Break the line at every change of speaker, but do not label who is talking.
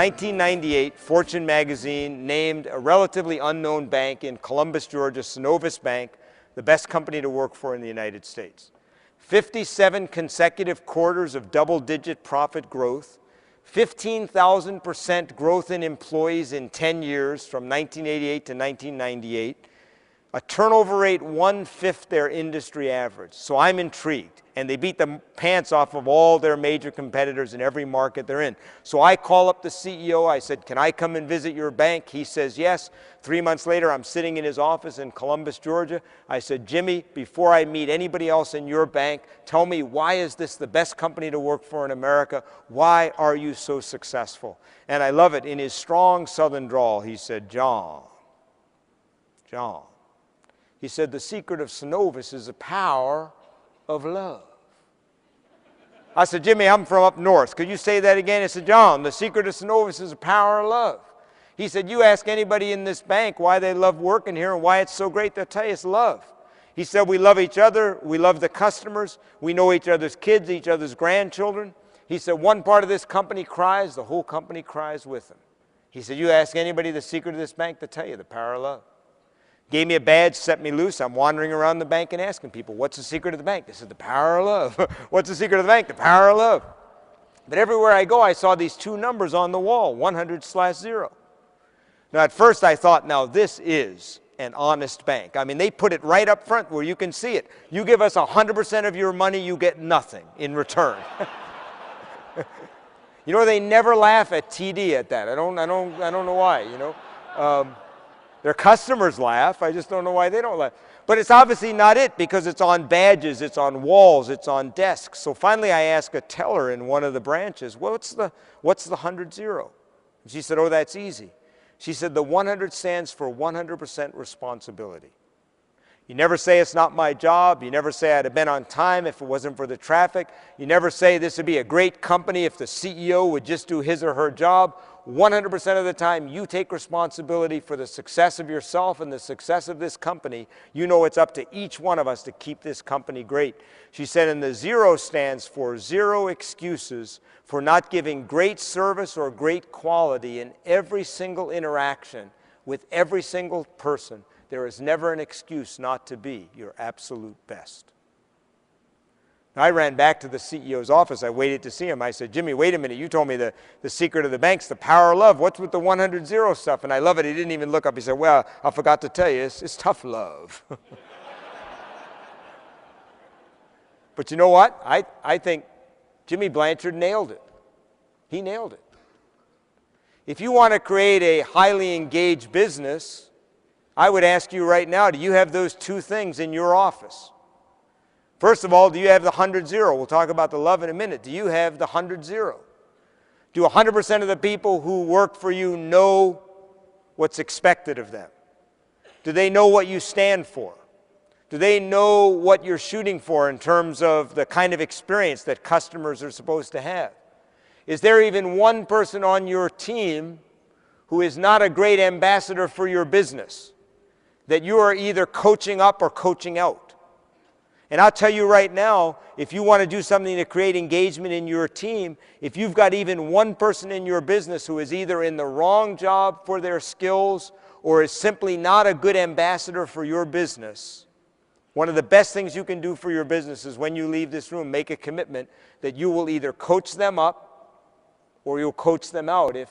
1998, Fortune magazine named a relatively unknown bank in Columbus, Georgia, Synovus Bank, the best company to work for in the United States. 57 consecutive quarters of double-digit profit growth, 15,000% growth in employees in 10 years from 1988 to 1998, a turnover rate 1/5 their industry average. So I'm intrigued. And they beat the pants off of all their major competitors in every market they're in. So I call up the CEO. I said, can I come and visit your bank? He says, yes. 3 months later, I'm sitting in his office in Columbus, Georgia. I said, Jimmy, before I meet anybody else in your bank, tell me, why is this the best company to work for in America? Why are you so successful? And I love it. In his strong Southern drawl, he said, John. He said, the secret of Synovus is the power of love. I said, Jimmy, I'm from up north. Could you say that again? He said, John, the secret of Synovus is the power of love. He said, you ask anybody in this bank why they love working here and why it's so great, they'll tell you it's love. He said, we love each other, we love the customers, we know each other's kids, each other's grandchildren. He said, one part of this company cries, the whole company cries with them. He said, you ask anybody the secret of this bank, they'll tell you the power of love. Gave me a badge, set me loose. I'm wandering around the bank and asking people, what's the secret of the bank? They said, the power of love. What's the secret of the bank? The power of love. But everywhere I go, I saw these two numbers on the wall, 100/0. Now, at first I thought, now this is an honest bank. I mean, they put it right up front where you can see it. You give us 100% of your money, you get nothing in return. You know, they never laugh at TD at that. I don't know why, you know. Their customers laugh. I just don't know why they don't laugh. But it's obviously not it, because it's on badges, it's on walls, it's on desks. So finally I asked a teller in one of the branches, what's the 100-0? And she said, oh, that's easy. She said, the 100 stands for 100% responsibility. You never say it's not my job. You never say I'd have been on time if it wasn't for the traffic. You never say this would be a great company if the CEO would just do his or her job. 100% of the time, you take responsibility for the success of yourself and the success of this company. You know it's up to each one of us to keep this company great. She said, and the 0 stands for 0 excuses for not giving great service or great quality in every single interaction with every single person. There is never an excuse not to be your absolute best. I ran back to the CEO's office. I waited to see him. I said, Jimmy, wait a minute. You told me the secret of the bank's the power of love. What's with the 100-0 stuff? And I love it. He didn't even look up. He said, well, I forgot to tell you, it's tough love. But you know what? I think Jimmy Blanchard nailed it. He nailed it. If you want to create a highly engaged business, I would ask you right now, do you have those two things in your office? First of all, do you have the 100-0? We'll talk about the love in a minute. Do you have the 100-0? Do 100% of the people who work for you know what's expected of them? Do they know what you stand for? Do they know what you're shooting for in terms of the kind of experience that customers are supposed to have? Is there even one person on your team who is not a great ambassador for your business, that you are either coaching up or coaching out? And I'll tell you right now, if you want to do something to create engagement in your team, if you've got even one person in your business who is either in the wrong job for their skills or is simply not a good ambassador for your business, one of the best things you can do for your business is when you leave this room, make a commitment that you will either coach them up or you'll coach them out if